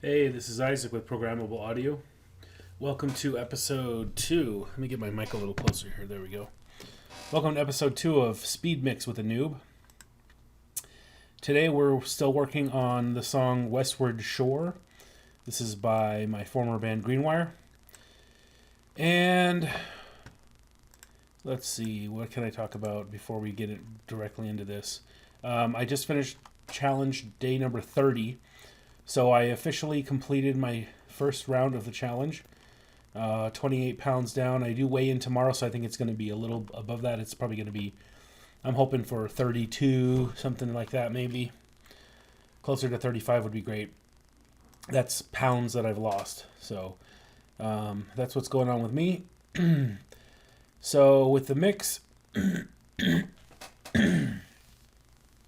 Hey, this is Isaac with Programmable Audio. Welcome to episode 2. Let me get my mic a little closer here. There we go. Welcome to episode 2 of Speed Mix with a Newb. Today we're still working on the song Westward Shore. This is by my former band Greenwire. And let's see, what can I talk about before we get directly into this? I just finished challenge day number 30. So I officially completed my first round of the challenge. 28 pounds down. I do weigh in tomorrow, so I think it's going to be a little above that. It's probably going to be, I'm hoping for 32, something like that maybe. Closer to 35 would be great. That's pounds that I've lost. So that's what's going on with me. So with the mix,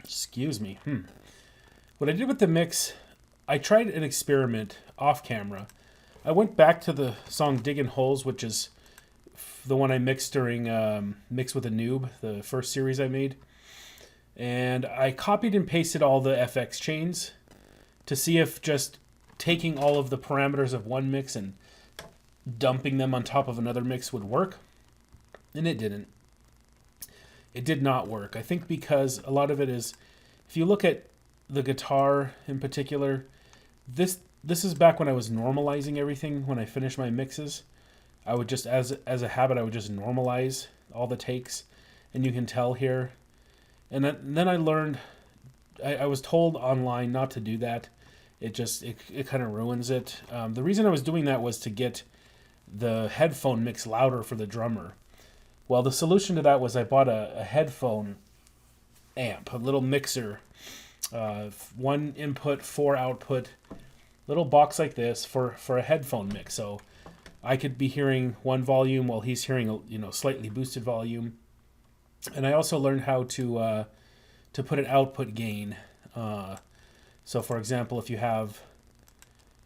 excuse me. What I did with the mix, I tried an experiment off camera. I went back to the song Diggin' Holes, which is the one I mixed during Mix with a Newb, the first series I made. And I copied and pasted all the FX chains to see if just taking all of the parameters of one mix and dumping them on top of another mix would work. And it didn't. It did not work. I think because a lot of it is, if you look at the guitar in particular, this is back when I was normalizing everything. When I finished my mixes, I would just, as a habit, I would just normalize all the takes, and you can tell here. And then I learned, I was told online not to do that. It kind of ruins it. The reason I was doing that was to get the headphone mix louder for the drummer. Well, the solution to that was I bought a headphone amp, a little mixer. 1 input, 4 output, little box like this for a headphone mix. So I could be hearing one volume while he's hearing a slightly boosted volume. And I also learned how to put an output gain. So for example, if you have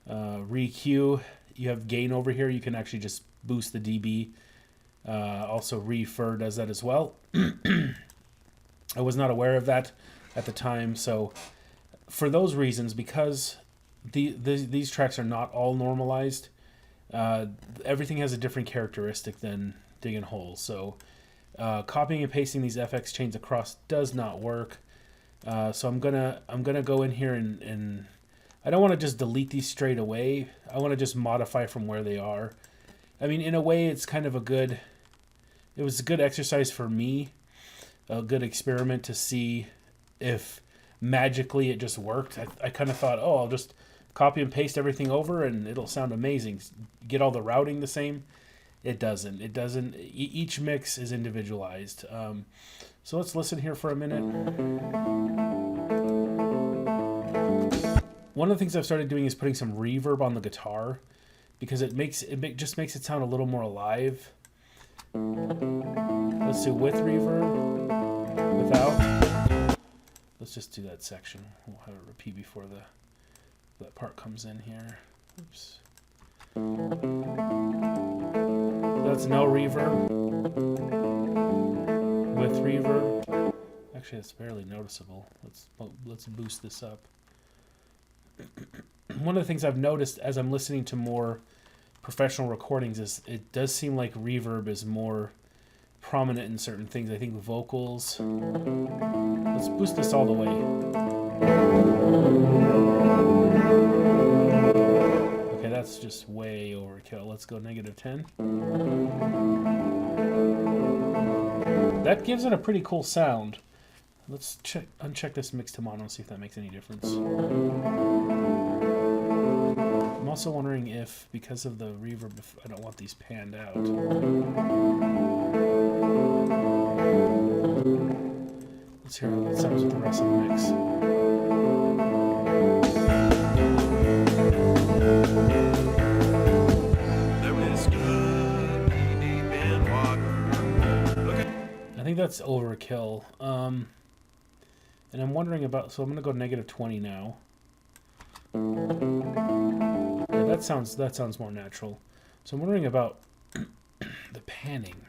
re-Q, you have gain over here, you can actually just boost the dB. Also re-Fur does that as well. I was not aware of that at the time, so for those reasons, because these tracks are not all normalized, everything has a different characteristic than Diggin' Holes. So copying and pasting these FX chains across does not work. So I'm gonna go in here and I don't want to just delete these straight away. I want to just modify from where they are. I mean, in a way, it was a good exercise for me, a good experiment to see if magically it just worked. I kind of thought, oh, I'll just copy and paste everything over and it'll sound amazing. Get all the routing the same. It doesn't. Each mix is individualized. So let's listen here for a minute. One of the things I've started doing is putting some reverb on the guitar because it just makes it sound a little more alive. Let's do with reverb, without. Let's just do that section. We'll have it repeat before that part comes in here. Oops. That's no reverb. With reverb. Actually, it's barely noticeable. Let's boost this up. One of the things I've noticed as I'm listening to more professional recordings is it does seem like reverb is more prominent in certain things. I think vocals. Let's boost this all the way. Okay, that's just way overkill. Let's go -10. That gives it a pretty cool sound. Let's uncheck this mix to mono and see if that makes any difference. I'm also wondering if, because of the reverb, if I don't want these panned out. Let's hear how that sounds with the rest of the mix. I think that's overkill. And I'm wondering about, so I'm going to go -20 now. Yeah, that sounds more natural. So I'm wondering about the panning.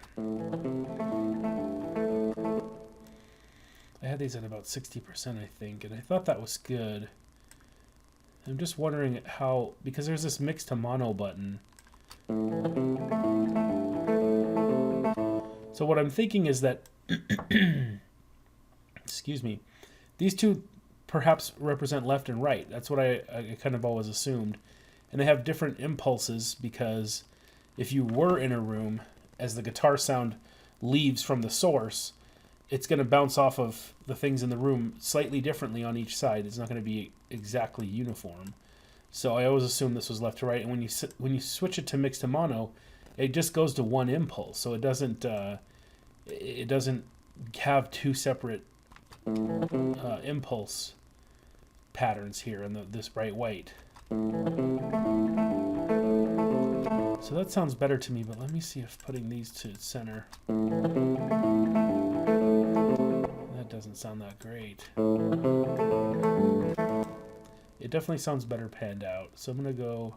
I had these at about 60%, I think, and I thought that was good. I'm just wondering how, because there's this mix to mono button. So what I'm thinking is that, excuse me, these two perhaps represent left and right. That's what I kind of always assumed. And they have different impulses because if you were in a room, as the guitar sound leaves from the source, it's going to bounce off of the things in the room slightly differently on each side. It's not going to be exactly uniform. So I always assumed this was left to right. And when you switch it to mix to mono, it just goes to one impulse. So it doesn't have two separate impulse patterns here in this bright white. So that sounds better to me, but let me see if putting these to center. That doesn't sound that great. It definitely sounds better panned out. So I'm going to go,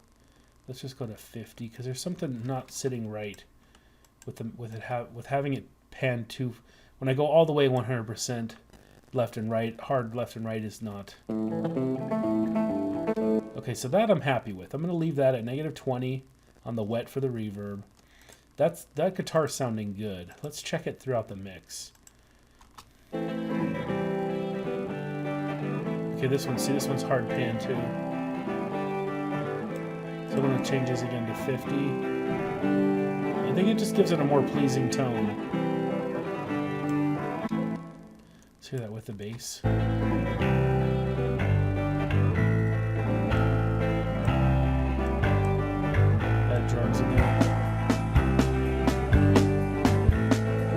let's just go to 50 because there's something not sitting right with having it panned too. When I go all the way 100% left and right, hard left and right is not. Okay, so that I'm happy with. I'm going to leave that at -20 on the wet for the reverb. That guitar's sounding good. Let's check it throughout the mix. Okay, this one's hard pan too. So I'm going to change this again to 50. I think it just gives it a more pleasing tone. Let's hear that with the bass. Drums in there.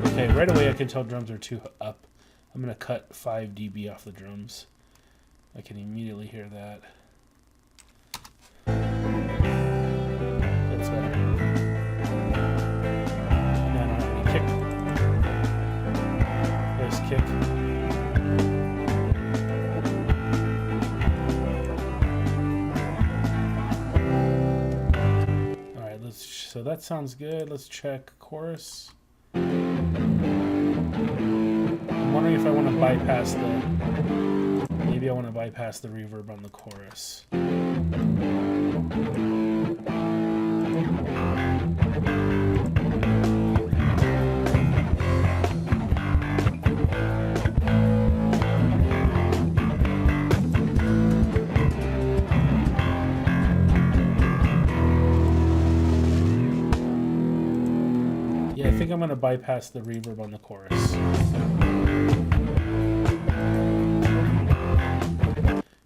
Okay, right away I can tell drums are too up. I'm going to cut 5 dB off the drums. I can immediately hear that. That's better. Now I don't have any kick. There's kick. So that sounds good. Let's check chorus. I'm wondering if I want to bypass maybe I want to bypass the reverb on the chorus. I think I'm going to bypass the reverb on the chorus.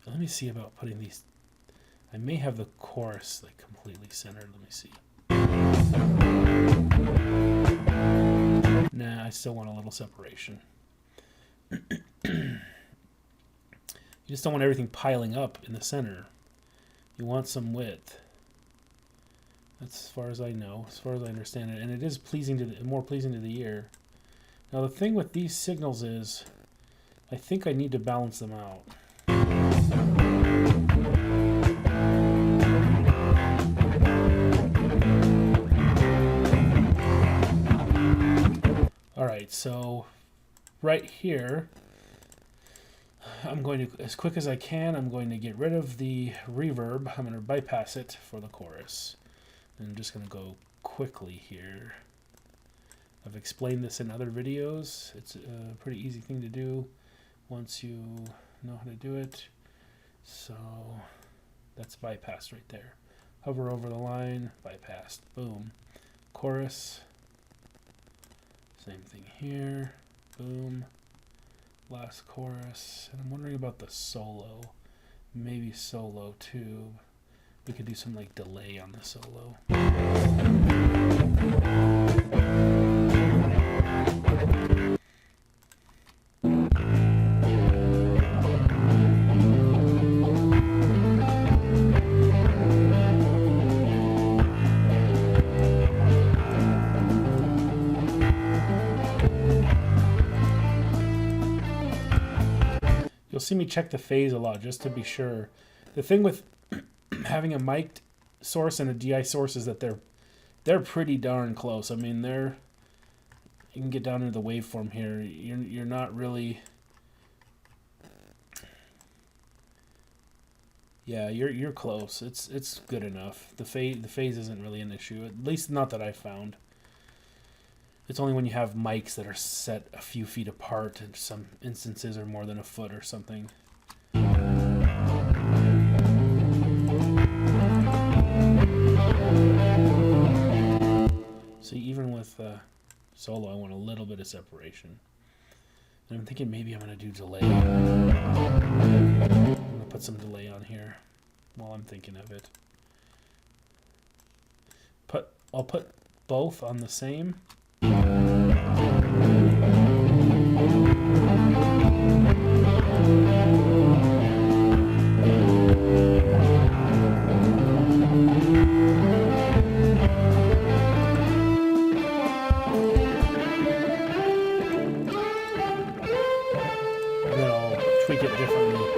Let me see about putting these. I may have the chorus like completely centered. Let me see. Nah, I still want a little separation. You just don't want everything piling up in the center. You want some width. That's as far as I know, as far as I understand it, and it is more pleasing to the ear. Now the thing with these signals is, I think I need to balance them out. All right, so right here, I'm going to, as quick as I can, I'm going to get rid of the reverb. I'm going to bypass it for the chorus. I'm just going to go quickly here. I've explained this in other videos. It's a pretty easy thing to do once you know how to do it. So that's bypassed right there. Hover over the line, bypassed, boom. Chorus, same thing here, boom. Last chorus, and I'm wondering about the solo. Maybe solo too. We could do some like delay on the solo. You'll see me check the phase a lot just to be sure. The thing with having a mic'd source and a DI source is that they're pretty darn close. I mean, you can get down into the waveform here. You're not really. Yeah, you're close. It's good enough. The phase isn't really an issue. At least not that I found. It's only when you have mics that are set a few feet apart, in some instances, or more than a foot or something. See, even with solo, I want a little bit of separation. And I'm thinking maybe I'm going to do delay. I'm going to put some delay on here while I'm thinking of it. I'll put both on the same. Tweak it differently.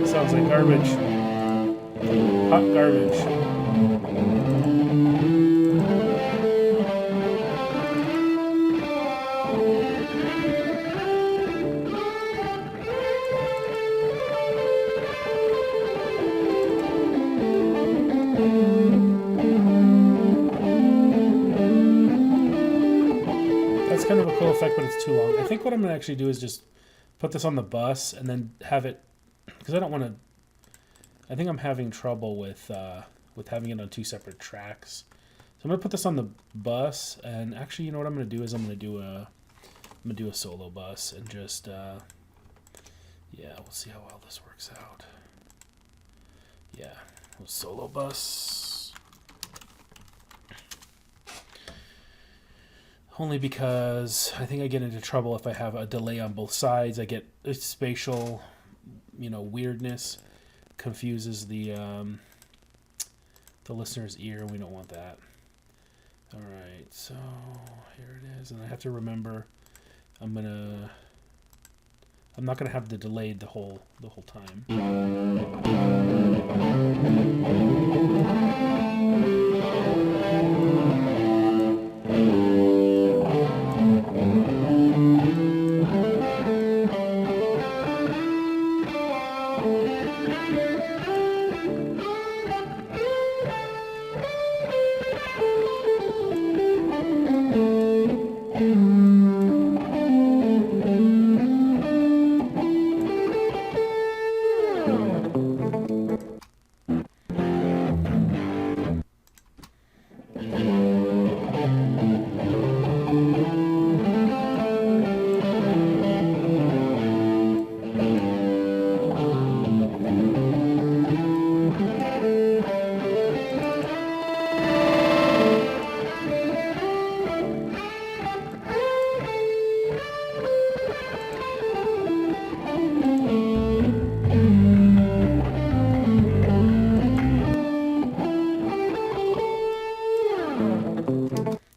Sounds like garbage. Hot garbage. Kind of a cool effect, but it's too long. I think what I'm going to actually do is just put this on the bus and then have it, because I don't want to, I think I'm having trouble with having it on two separate tracks. So I'm going to put this on the bus, and actually, you know what I'm going to do is I'm going to do a solo bus and just, yeah, we'll see how well this works out. Yeah, a solo bus. Only because I think I get into trouble if I have a delay on both sides. I get a spatial, weirdness, confuses the listener's ear. We don't want that. All right, so here it is, and I have to remember, I'm not gonna have the delayed the whole time.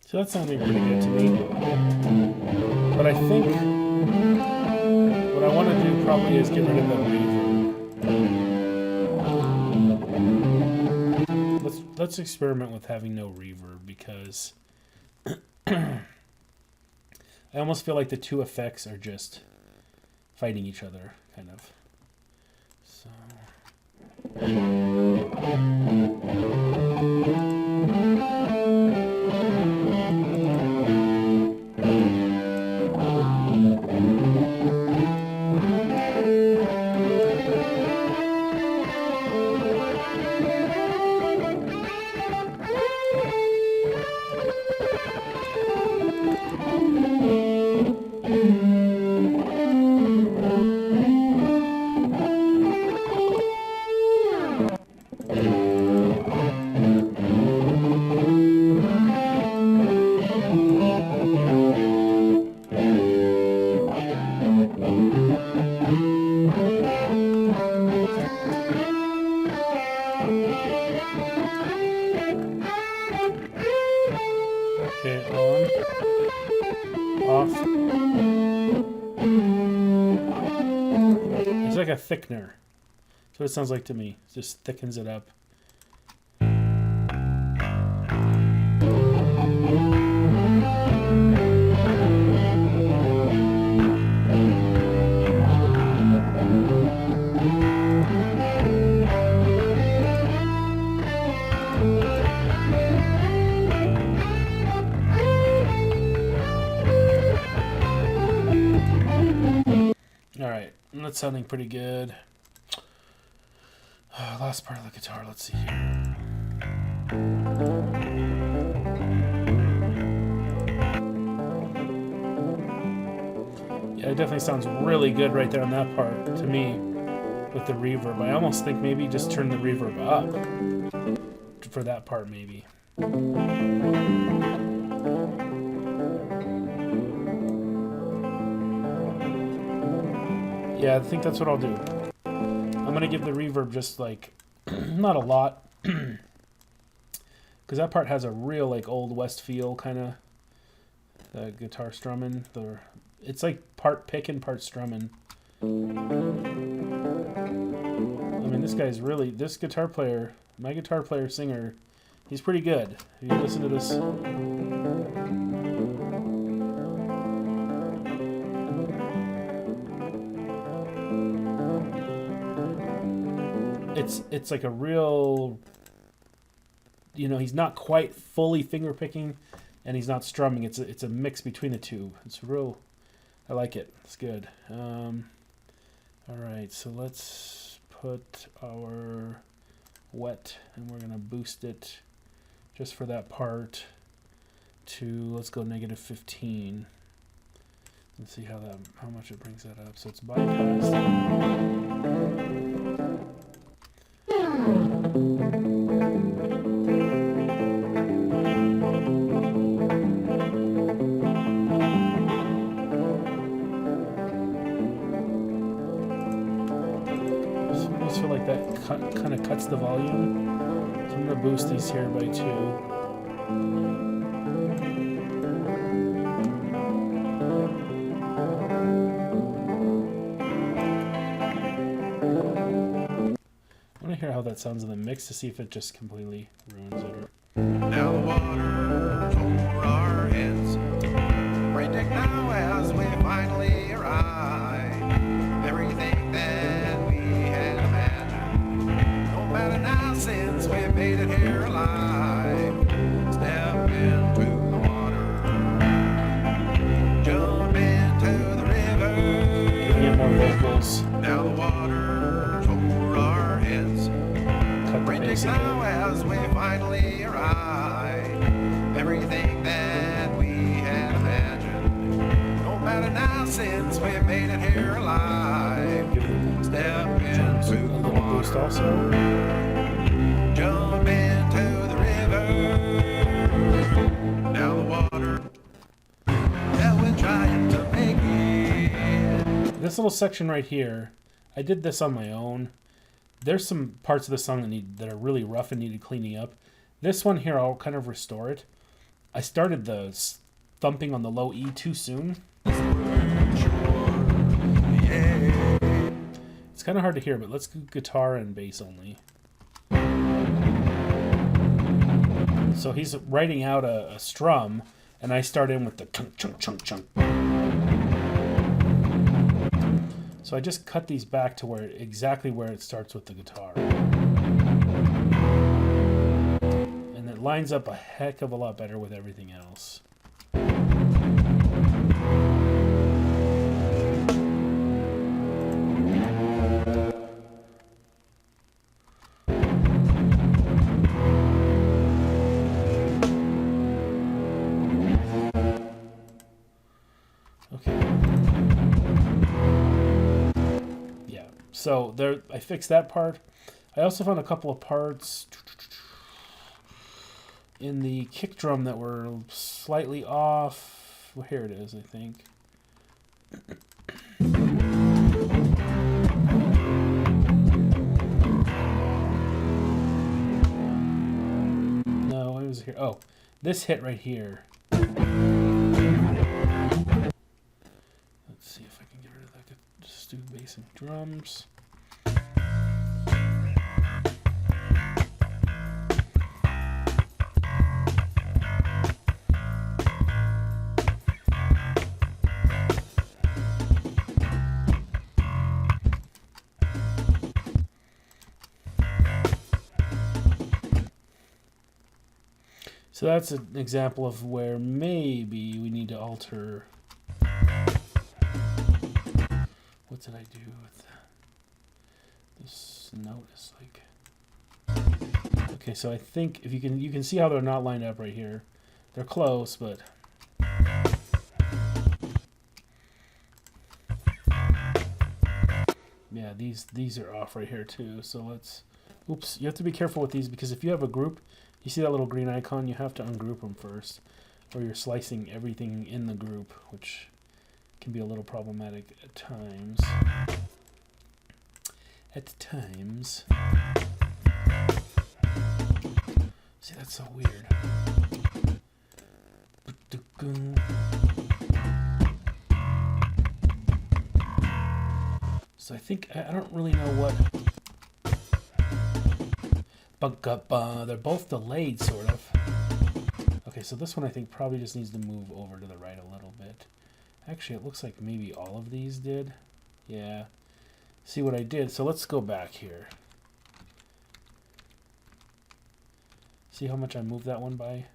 So that's sounding pretty good to me. But I think what I want to do probably is get rid of the reverb. Let's experiment with having no reverb, because I almost feel like the two effects are just fighting each other, kind of. So. Okay, on, off. It's like a thickener. That's what it sounds like to me. It just thickens it up. Alright, that's sounding pretty good. Last part of the guitar, let's see here. Yeah, it definitely sounds really good right there on that part, to me, with the reverb. I almost think maybe just turn the reverb up for that part, maybe. Yeah, I think that's what I'll do. I'm going to give the reverb just like, not a lot. Because that part has a real like Old West feel, kind of. Guitar strumming. It's like part picking, part strumming. I mean, this guitar player, my guitar player singer, he's pretty good. If you listen to this. It's like a real, you know, he's not quite fully finger picking, and he's not strumming. It's a mix between the two. It's real. I like it. It's good. All right, so let's put our wet, and we're gonna boost it just for that part to, let's go -15. Let's see how much it brings that up. So it's bypassed. I almost feel like that kind of cuts the volume. So I'm going to boost these here by 2. I want to hear how that sounds in the mix to see if it just completely ruins it. Now the water over our heads, breaking now as we finally arrive. Everything that we had imagined, no matter now since we made it here alive. Step into the water, jump into the river. Get more vocals. Now the water's over our heads, breaking now as we finally arrive. Everything that we had imagined, no matter now since we made it here alive. Step into the Boost water, also. jump into the river. Now the water that we're trying to make it. This little section right here, I did this on my own. There's some parts of the song that are really rough and needed cleaning up. This one here, I'll kind of restore it. I started the thumping on the low E too soon. It's kind of hard to hear, but let's do guitar and bass only. So he's writing out a strum, and I start in with the chunk, chunk, chunk, chunk. So I just cut these back to exactly where it starts with the guitar. And it lines up a heck of a lot better with everything else. So there, I fixed that part. I also found a couple of parts in the kick drum that were slightly off. Well, here it is, I think. No, it was here. Oh, this hit right here. Let's see if I can get rid of that. Just do bass and drums. So that's an example of where maybe we need to alter. What did I do with this note? Is like, okay, so I think if you can see how they're not lined up right here. They're close, but yeah, these are off right here too. So let's, oops, you have to be careful with these because if you have a group, you see that little green icon, you have to ungroup them first, or you're slicing everything in the group, which can be a little problematic at times. See, that's so weird. So I think, I don't really know what. They're both delayed, sort of. Okay, so this one I think probably just needs to move over to the right a little bit. Actually, it looks like maybe all of these did. Yeah. See what I did? So let's go back here. See how much I moved that one by?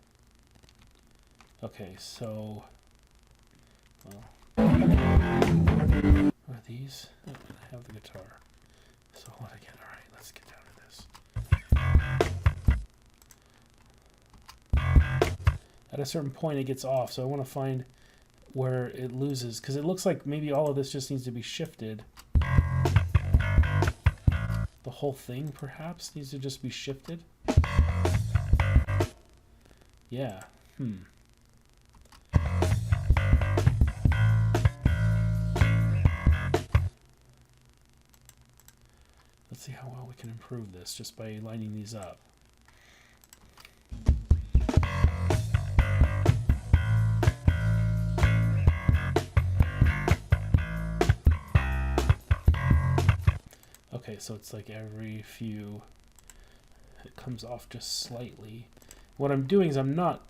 Okay, so... well, are these? Oh, I have the guitar. So what again? Alright, let's get down to this. At a certain point it gets off, so I want to find where it loses, because it looks like maybe all of this just needs to be shifted. The whole thing perhaps needs to just be shifted. Yeah. Let's see how well we can improve this just by lining these up. Okay, so it's like every few, it comes off just slightly. What I'm doing is I'm not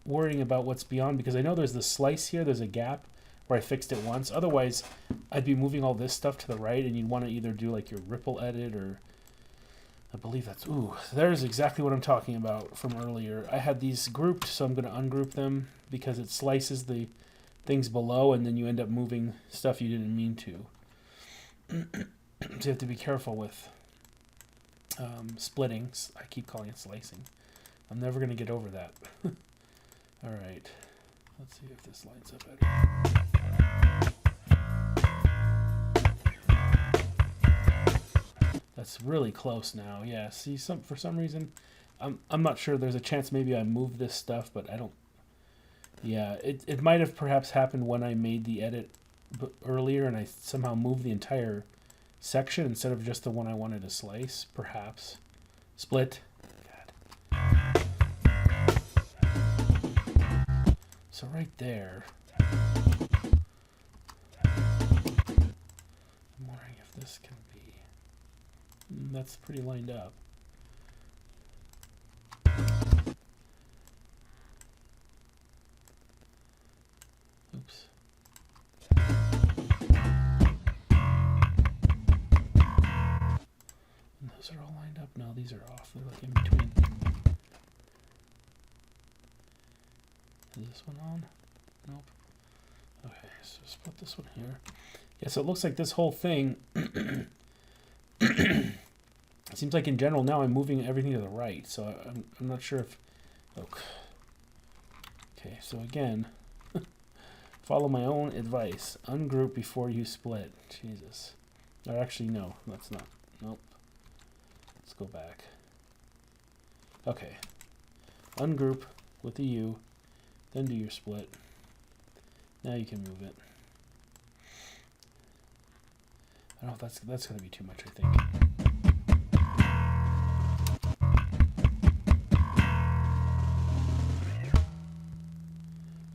worrying about what's beyond, because I know there's the slice here, there's a gap where I fixed it once. Otherwise, I'd be moving all this stuff to the right, and you'd want to either do like your ripple edit, or I believe that's, ooh, there's exactly what I'm talking about from earlier. I had these grouped, so I'm going to ungroup them because it slices the things below, and then you end up moving stuff you didn't mean to. So you have to be careful with splitting. I keep calling it slicing. I'm never going to get over that. All right. Let's see if this lines up better. That's really close now. Yeah, see, for some reason, I'm not sure. There's a chance maybe I moved this stuff, but I don't. Yeah, it might have perhaps happened when I made the edit earlier, and I somehow moved the entire section instead of just the one I wanted to slice, perhaps. Split. God. So right there. I'm wondering if this can be... that's pretty lined up. Oops. Those are all lined up. No, these are off. They're like in between. Is this one on? Nope. Okay, so split this one here. Yeah, so it looks like this whole thing... it seems like in general now I'm moving everything to the right, so I'm not sure if... Okay, so again, follow my own advice. Ungroup before you split. Jesus. Or actually, no, that's not. Nope. Let's go back. Okay. Ungroup with the U, then do your split. Now you can move it. I don't know if that's going to be too much, I think.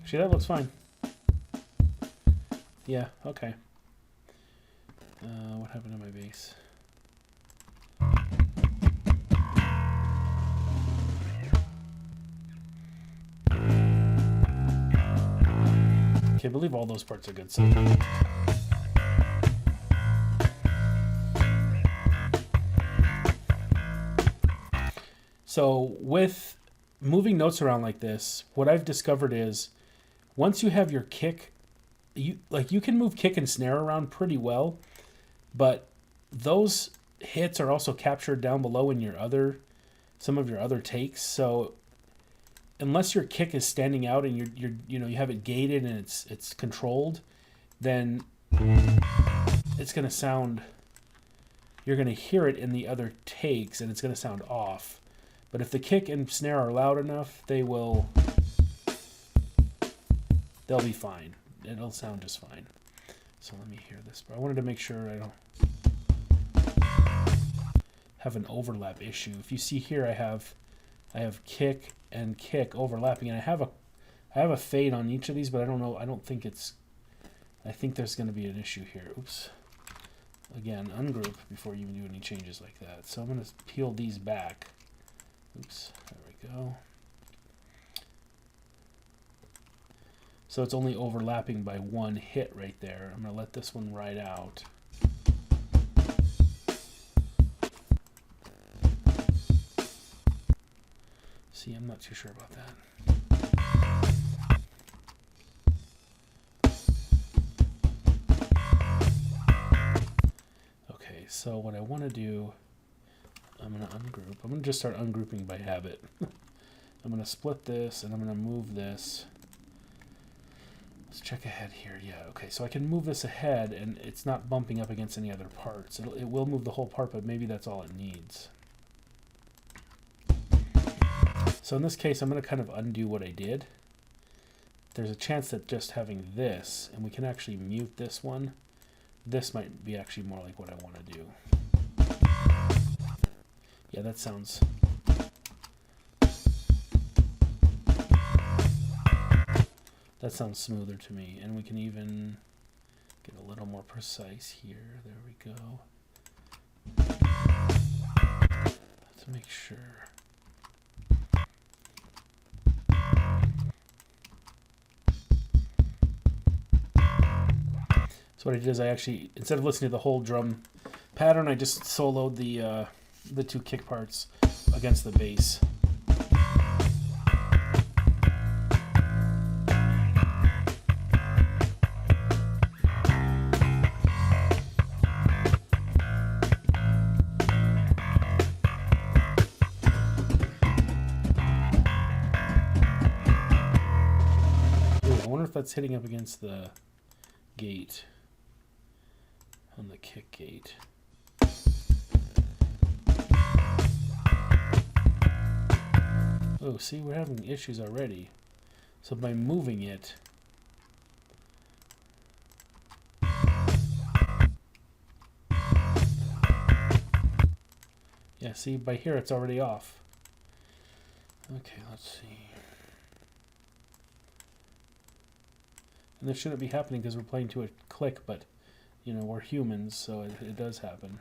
Actually, that looks fine. Yeah, okay. What happened to my bass? Okay, I believe all those parts are good. So with moving notes around like this, what I've discovered is once you have your kick, you can move kick and snare around pretty well, but those hits are also captured down below in some of your other takes. So unless your kick is standing out and you have it gated and it's controlled, then it's going to sound, you're going to hear it in the other takes and it's going to sound off. But if the kick and snare are loud enough, they'll be fine. It'll sound just fine. So let me hear this. But I wanted to make sure I don't have an overlap issue. If you see here, I have kick and kick overlapping, and I have a fade on each of these, but I don't know. I think there's going to be an issue here. Oops. Again, ungroup before you even do any changes like that. So I'm going to peel these back. Oops. There we go. So it's only overlapping by one hit right there. I'm going to let this one ride out. See, I'm not too sure about that. Okay, so what I want to do, I'm going to ungroup. I'm going to just start ungrouping by habit. I'm going to split this and I'm going to move this. Let's check ahead here. Yeah, okay, so I can move this ahead and it's not bumping up against any other parts. It will move the whole part, but maybe that's all it needs. So in this case, I'm going to kind of undo what I did. There's a chance that just having this, and we can actually mute this one, this might be actually more like what I want to do. Yeah, that sounds... That sounds smoother to me, and we can even get a little more precise here. There we go. Let's make sure. So what I did is I actually, instead of listening to the whole drum pattern, I just soloed the two kick parts against the bass. That's hitting up against the gate on the kick gate. Oh, see, we're having issues already. So by moving it, yeah, see, by here it's already off. Okay, let's see. And this shouldn't be happening because we're playing to a click, but, you know, we're humans, so it does happen.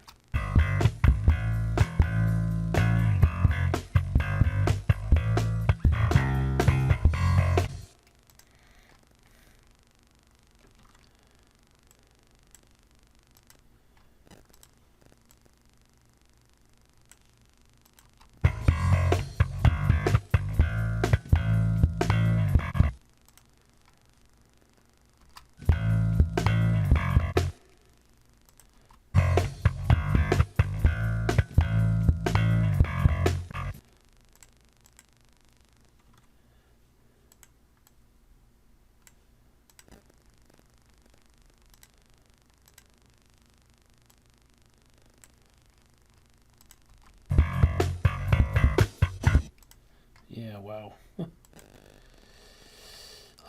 Yeah, wow. A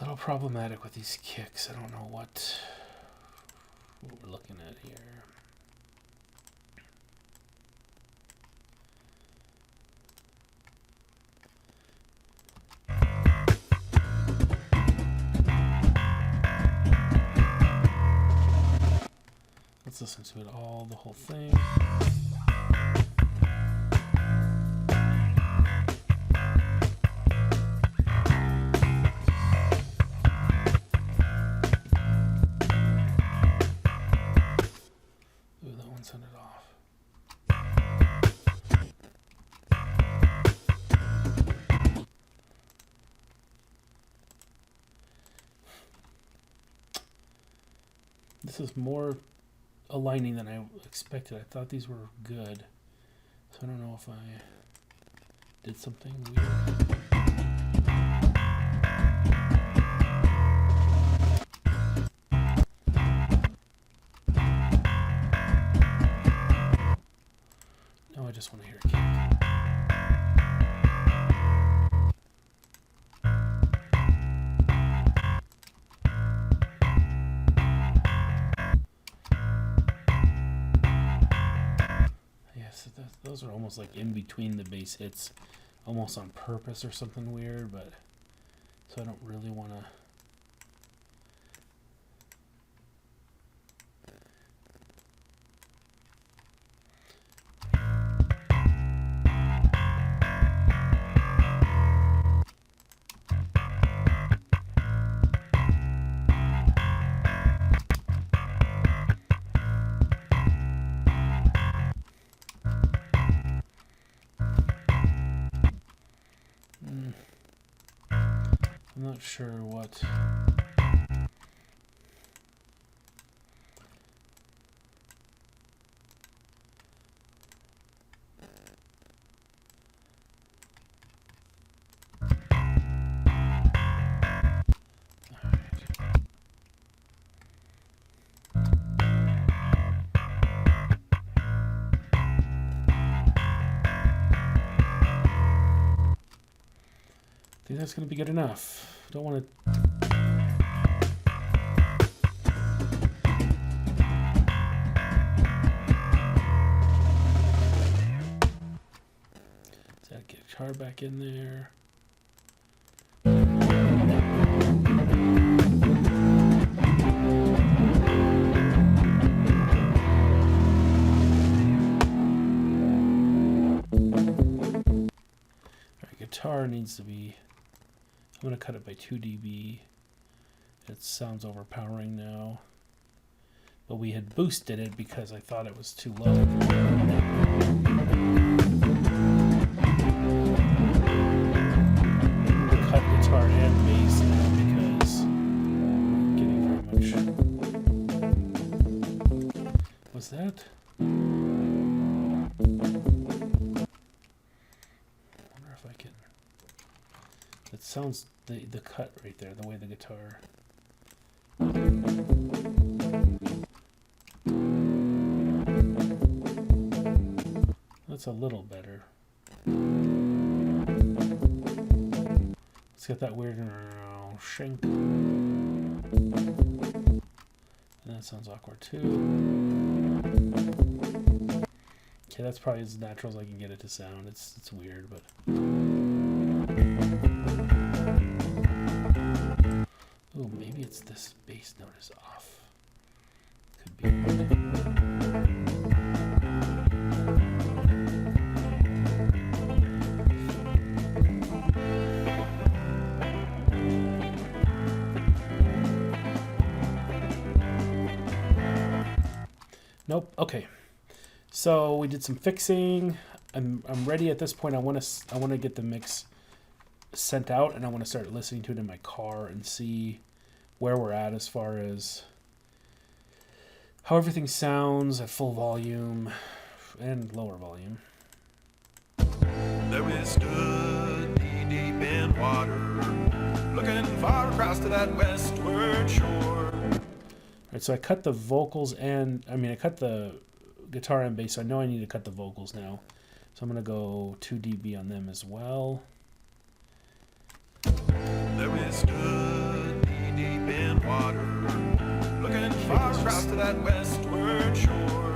little problematic with these kicks. I don't know what we're looking at here. Let's listen to do it all, the whole thing. Ooh, that one sounded off. This is more aligning than I expected. I thought these were good. So I don't know if I did something weird. No, I just want to hear it kick. Those are almost like in between the bass hits, almost on purpose or something weird, but so I don't really want to. I'm not sure what. I think that's going to be good enough. Don't want to. Does that get guitar back in there? All right, guitar needs to be. I'm going to cut it by 2 dB. It sounds overpowering now. But we had boosted it because I thought it was too low. We'll cut guitar and bass now because I'm not getting very much. Was that? I wonder if I can. It sounds the cut right there, the way the guitar. That's a little better. It's got that weird shank. And that sounds awkward too. Okay, that's probably as natural as I can get it to sound. It's weird, but. Oh, maybe it's this bass note is off. Could be. Nope. Okay. So we did some fixing. I'm ready at this point. I want to get the mix sent out, and I want to start listening to it in my car and see where we're at as far as how everything sounds at full volume and lower volume. There we stood knee-deep in water, looking far across to that westward shore. All right, so I cut the vocals and, I cut the guitar and bass, so I know I need to cut the vocals now. So I'm going to go 2 dB on them as well. There we stood knee-deep in water, looking far across to that westward shore.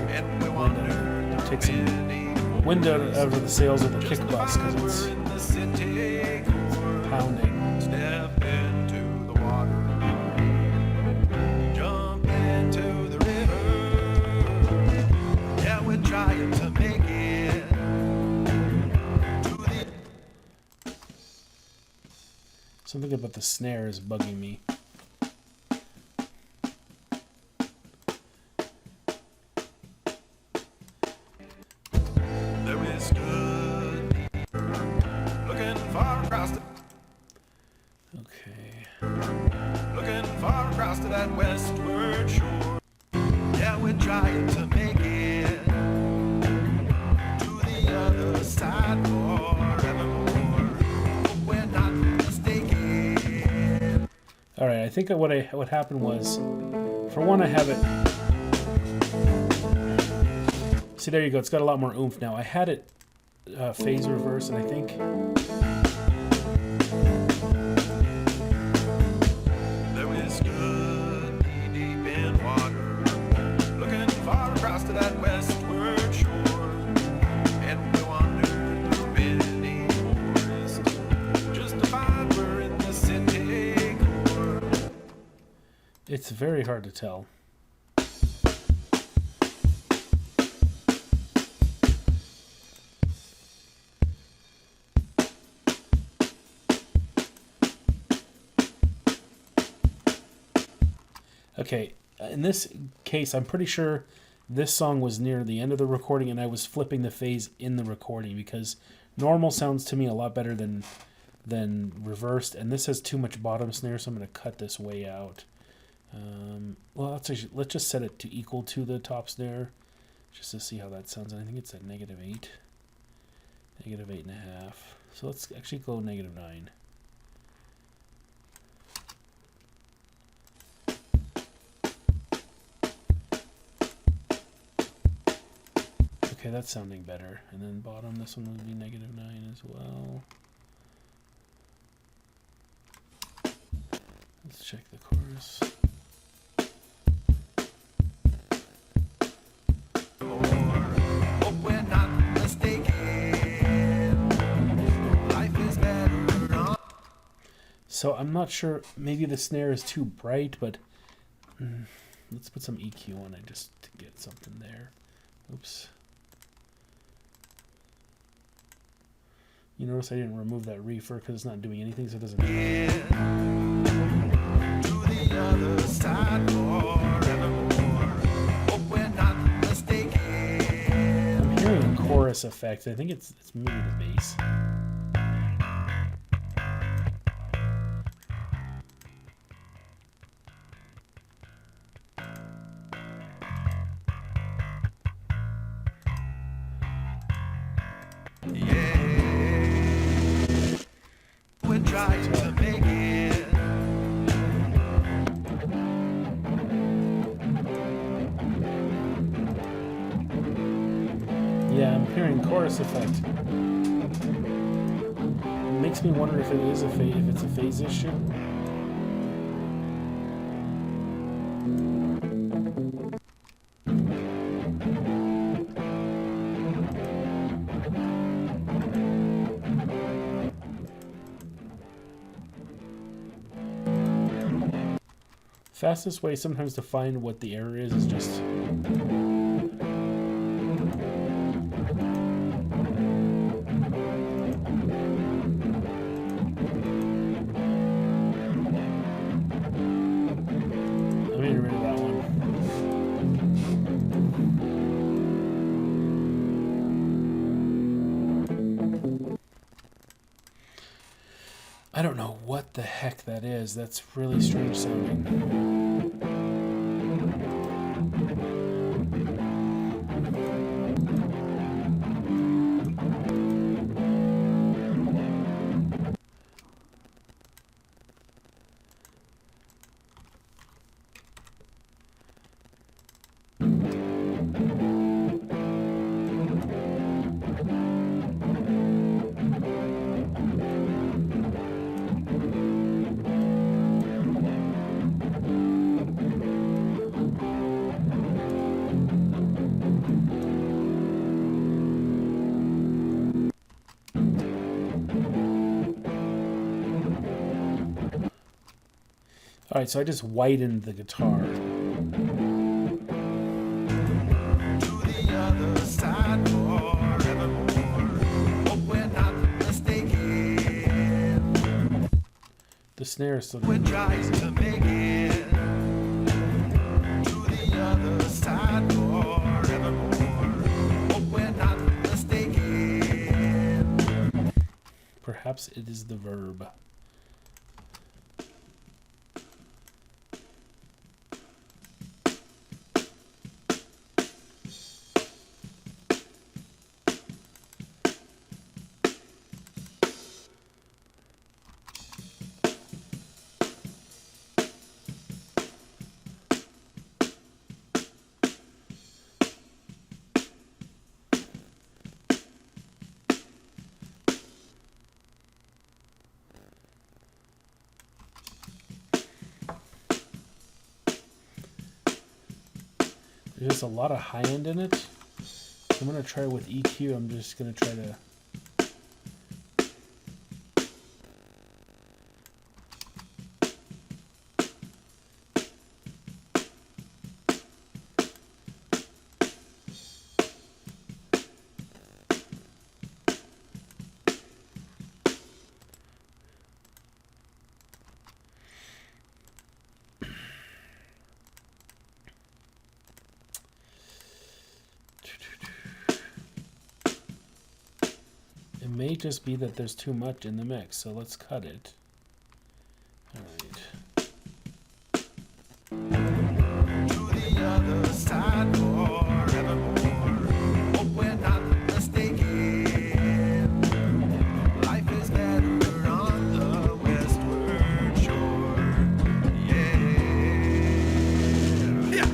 And we wandered Take some wind out of the sails of the kick bus because it's pounding. Step into the water, jump into the river, Something about the snare is bugging me. There is good looking far across the, Okay. looking far across to that westward shore. Yeah, we're trying to make it to the other side forevermore. Hope we're not mistaken. All right. I think what happened was, for one, I have it. See, there you go. It's got a lot more oomph now. I had it phase reverse, and I think There is good deep in water, looking far across to that westward shore. And we wandered through many forests just to find we're in the city core. it's very hard to tell. Okay, in this case, I'm pretty sure this song was near the end of the recording and I was flipping the phase in the recording because normal sounds to me a lot better than reversed, and this has too much bottom snare, so I'm going to cut this way out. Well, let's just set it to equal to the top snare just to see how that sounds. And I think it's at -8, -8.5. So let's actually go -9. Okay, that's sounding better. And then bottom, this one would be -9 as well. Let's check the chorus. Hope we're not mistaken. Life is better on. So I'm not sure, maybe the snare is too bright, but let's put some EQ on it just to get something there. Oops. You notice I didn't remove that reefer because it's not doing anything, so it doesn't matter. To the other side forevermore. Hope we're not mistaken. I'm hearing a chorus effect. I think it's maybe the bass. We're trying to make it. Yeah, I'm hearing chorus effect. It makes me wonder if it's a phase issue. Fastest way sometimes to find what the error is just I'm getting rid of that one. I don't know what the heck that is. That's really strange sounding. All right, so I just whitened the guitar. To the other side forevermore. Hope we're not mistaken. The snare is still We're trying to make it to the other side forevermore. Hope we're not mistaken. Perhaps it is the verb. There's a lot of high end in it. So I'm going to try with EQ. I'm just going to try to... It may just be that there's too much in the mix, so let's cut it. Alright. To the other side forevermore. Hope we're not mistaken. Life is better on the westward shore. Yeah,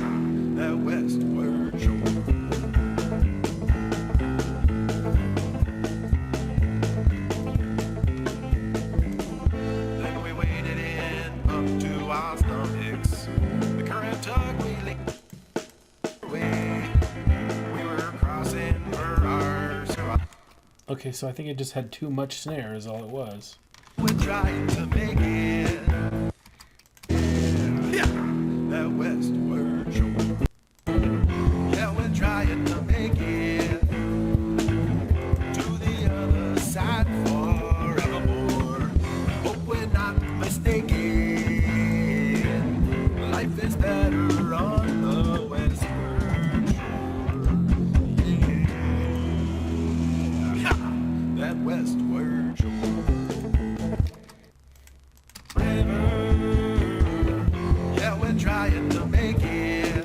that westward shore. Then we waded in up to our stomachs. The current tug we licked away. We were crossing for our survival. Okay, so I think it just had too much snare is all it was. We're trying to make it. Yeah, that westward shore. Yeah, we're trying to make it to the other side forevermore. Hope we're not mistaken. Life is better on the westward shore. Yeah, that westward shore. River, yeah, we're trying to make it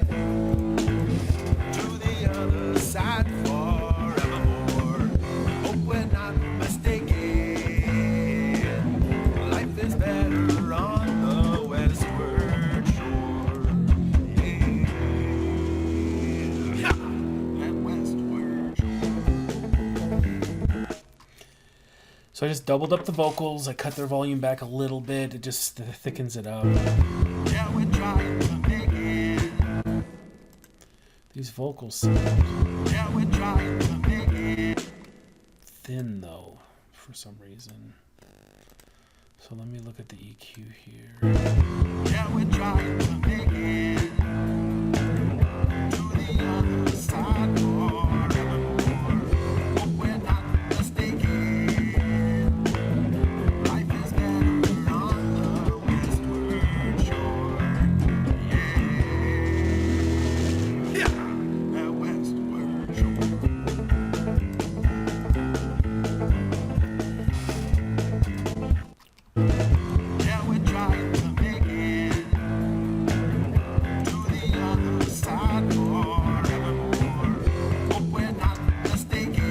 to the other side forevermore. Hope we're not mistaken. Life is better on the westward shore. Yeah, that westward shore. So I just doubled up the vocals. I cut their volume back a little bit. It just thickens it up. Yeah, we're trying to make it. These vocals sound Yeah, we're trying to make it. thin, though, for some reason. So let me look at the EQ here. Yeah, we're trying to make it to the other side forevermore. Hope we're not mistaken. Life is better on the westward shore. Yeah, that westward shore. Yeah, we're trying to make it to the other side forevermore. Hope we're not mistaken.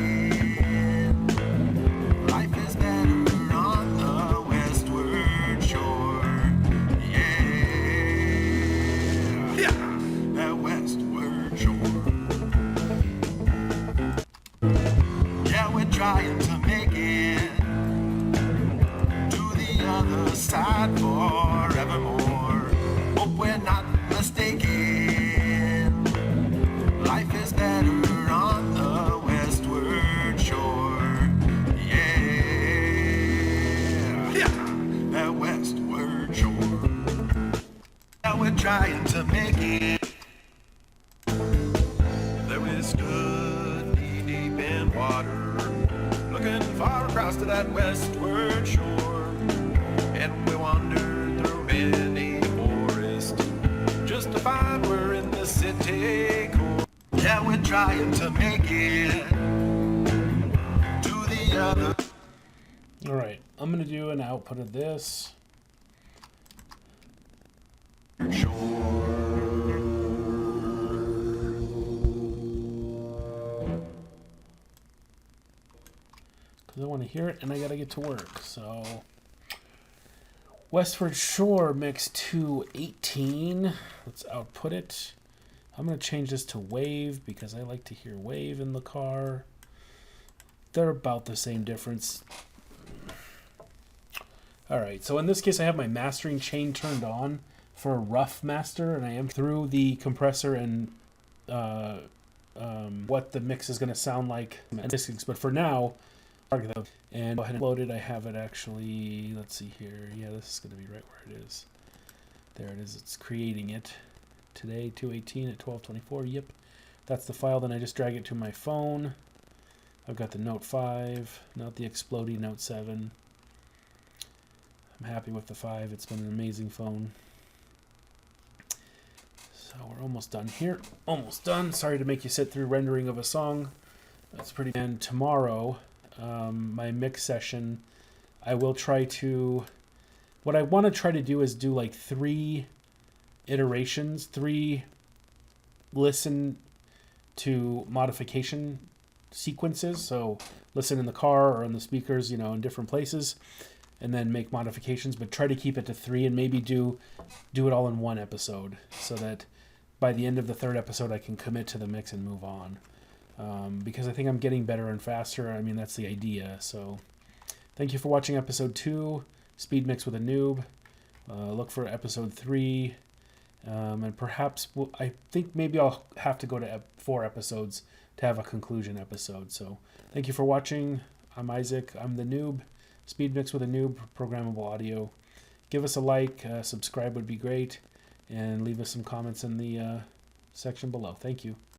Life is better on the westward shore. Yeah, that westward shore. Yeah, we're trying to make it to the other side forevermore. Hope we're not mistaken. Life is better on the westward shore. Yeah, that westward shore. Yeah, we're trying to make it. There we stood knee deep in water, looking far across to that westward shore, and we wondered trying to make it to the other All right, I'm going to do an output of this. shore. Because I want to hear it and I got to get to work. So, Westward Shore mix 218. Let's output it. I'm going to change this to wave because I like to hear wave in the car. They're about the same difference. All right, so in this case, I have my mastering chain turned on for rough master, and I am through the compressor and what the mix is going to sound like. But for now, and go ahead and load it. I have it actually. Let's see here. Yeah, this is going to be right where it is. There it is. It's creating it today, 218 at 1224. Yep, that's the file. Then I just drag it to my phone. I've got the Note 5, not the exploding Note 7. I'm happy with the 5. It's been an amazing phone. So we're almost done here. Almost done. Sorry to make you sit through rendering of a song. That's pretty. And tomorrow, my mix session, I will try to. What I want to try to do is do like 3 iterations, 3 listen to modification sequences. So listen in the car or on the speakers, in different places, and then make modifications, but try to keep it to 3 and maybe do it all in one episode so that by the end of the 3rd episode I can commit to the mix and move on. Because I think I'm getting better and faster. I mean, that's the idea. So thank you for watching episode 2, Speed Mix with a Newb. Look for episode 3. And perhaps, I think maybe I'll have to go to 4 episodes to have a conclusion episode. So thank you for watching. I'm Isaac. I'm the Newb. Speed Mix with a Newb, programmable audio. Give us a like, subscribe would be great, and leave us some comments in the section below. Thank you.